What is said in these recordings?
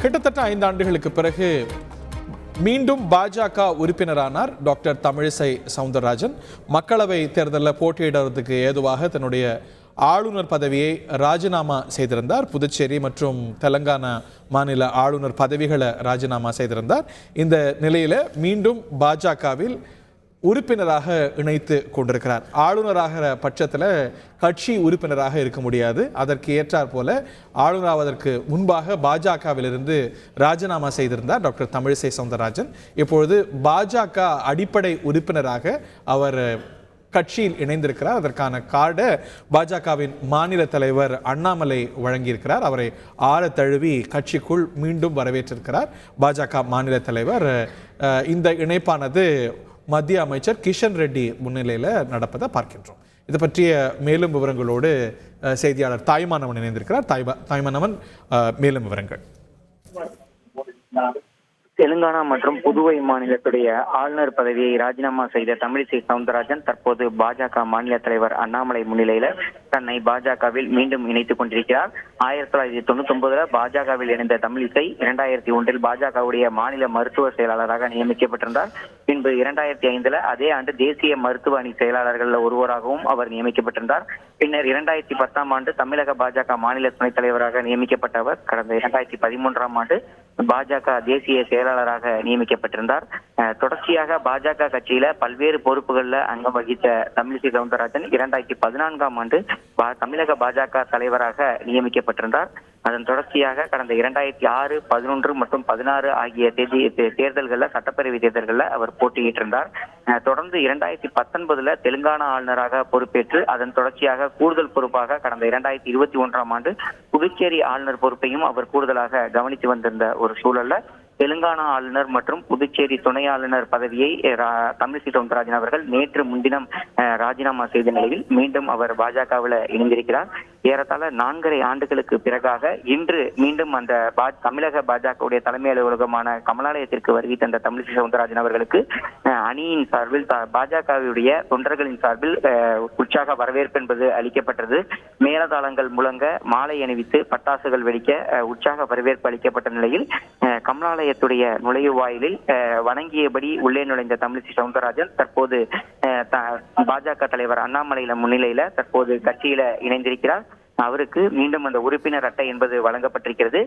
கிட்டத்தட்ட 5 ஆண்டுகளுக்கு பிறகு மீண்டும் பாஜக உறுப்பினரானார் டாக்டர் தமிழிசை சவுந்தரராஜன். மக்களவை தேர்தலில் போட்டியிடுவதற்கு ஏதுவாக தன்னுடைய ஆளுநர் பதவியை ராஜினாமா செய்திருந்தார். புதுச்சேரி மற்றும் தெலங்கானா மாநில ஆளுநர் பதவிகளை ராஜினாமா செய்திருந்தார். இந்த நிலையில் மீண்டும் பாஜகவில் உறுப்பினராக இணைத்து கொண்டிருக்கிறார். ஆளுநராகிற பட்சத்தில் கட்சி உறுப்பினராக இருக்க முடியாது. அதற்கு ஏற்றாற் போல ஆளுநராவதற்கு முன்பாக பாஜகவிலிருந்து ராஜினாமா செய்திருந்தார் டாக்டர் தமிழிசை சவுந்தரராஜன். இப்பொழுது பாஜக அடிப்படை உறுப்பினராக அவர் கட்சியில் இணைந்திருக்கிறார். அதற்கான கார்டை பாஜகவின் மாநில தலைவர் அண்ணாமலை வழங்கியிருக்கிறார். அவரை ஆற தழுவி கட்சிக்குள் மீண்டும் வரவேற்றிருக்கிறார் பாஜக மாநில தலைவர். இந்த இணைப்பானது மத்திய அமைச்சர் கிஷன் ரெட்டி முன்னிலையில் நடப்பதை பார்க்கின்றோம். இது பற்றிய மேலும் விவரங்களோடு செய்தியாளர் தாய்மானவன் இணைந்திருக்கிறார். தாய்மானவன், மேலும் விவரங்கள். தெலுங்கானா மற்றும் புதுவை மாநிலத்துடைய ஆளுநர் பதவியை ராஜினாமா செய்த தமிழிசை சவுந்தரராஜன் தற்போது பாஜக மாநில தலைவர் அண்ணாமலை முன்னிலையில தன்னை பாஜகவில் மீண்டும் இணைத்துக் கொண்டிருக்கிறார். 1999 பாஜகவில் இணைந்த தமிழிசை 2001 பாஜகவுடைய மாநில மருத்துவ செயலாளராக நியமிக்கப்பட்டிருந்தார். பின்பு 2005 அதே ஆண்டு தேசிய மருத்துவ அணி செயலாளர்கள் ஒருவராகவும் அவர் நியமிக்கப்பட்டிருந்தார். பின்னர் 2010 தமிழக பாஜக மாநில துணைத் தலைவராக நியமிக்கப்பட்ட அவர் கடந்த 2013 பாஜக தேசிய செயலாளராக நியமிக்கப்பட்டிருந்தார். தொடர்ச்சியாக பாஜக கட்சியில பல்வேறு பொறுப்புகள்ல அங்கம் வகித்த தமிழிசை சவுந்தரராஜன் 2014 தமிழக பாஜக தலைவராக நியமிக்கப்பட்டிருந்தார். அதன் தொடர்ச்சியாக கடந்த 2006, 11 மற்றும் 16 ஆகிய தேர்தல்களில் சட்டப்பேரவை தேர்தல்களில் அவர் போட்டியிட்டிருந்தார். தொடர்ந்து 2019 தெலுங்கானா ஆளுநராக பொறுப்பேற்று அதன் தொடர்ச்சியாக கூடுதல் பொறுப்பாக கடந்த 2021 புதுச்சேரி ஆளுநர் பொறுப்பையும் அவர் கூடுதலாக கவனித்து வந்திருந்த ஒரு சூழல்ல தெலுங்கானா ஆளுநர் மற்றும் புதுச்சேரி துணை ஆளுநர் பதவியை தமிழிசை சவுந்தரராஜன் அவர்கள் நேற்று முன்தினம் ராஜினாமா செய்த நிலையில் மீண்டும் அவர் பாஜகவில் இணைந்திருக்கிறார். ஏறத்தாழ 4.5 ஆண்டுகளுக்கு பிறகாக இன்று மீண்டும் அந்த தமிழக பாஜகவுடைய தலைமை அலுவலகமான கமலாலயத்திற்கு வருகை தந்த தமிழிசை சவுந்தரராஜன் அவர்களுக்கு அணியின் சார்பில் பாஜகவுடைய தொண்டர்களின் சார்பில் உற்சாக வரவேற்பு என்பது அளிக்கப்பட்டது. மேலதாளங்கள் முழங்க, மாலை அணிவித்து பட்டாசுகள் வெடிக்க உற்சாக வரவேற்பு அளிக்கப்பட்ட நிலையில் கமலாலயத்துடைய நுழைவாயிலில் வணங்கியபடி உள்ளே நுழைந்த தமிழிசை சவுந்தரராஜன் தற்போது பாஜக தலைவர் அண்ணாமலையில முன்னிலையில தற்போது கட்சியில இணைந்திருக்கிறார். அவருக்கு மீண்டும் அந்த உறுப்பினர் அட்டை என்பது வழங்கப்பட்டிருக்கிறது.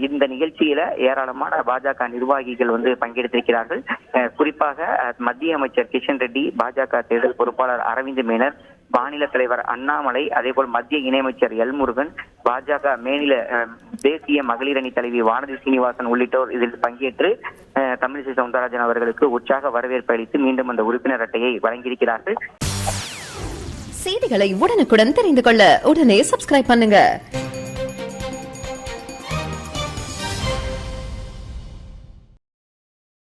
இந்த நிகழ்ச்சியில ஏராளமான பாஜக நிர்வாகிகள் பங்கெடுத்திருக்கிறார்கள். குறிப்பாக மத்திய அமைச்சர் கிஷன் ரெட்டி, பாஜக தேர்தல் பொறுப்பாளர் அரவிந்த் மேனர், மாநில தலைவர் அண்ணாமலை, அதே போல் மத்திய இணையமைச்சர் எல் முருகன், பாஜக தேசிய மகளிர் அணி தலைவி வானதி சீனிவாசன் உள்ளிட்டோர் இதில் பங்கேற்று தமிழிசை சவுந்தரராஜன் அவர்களுக்கு உற்சாக வரவேற்பு அளித்து மீண்டும் அந்த உறுப்பினர் அட்டையை வழங்கியிருக்கிறார்கள். செய்திகளை உடனுக்குடன் தெரிந்து கொள்ள உடனே சப்ஸ்கிரைப் பண்ணுங்க.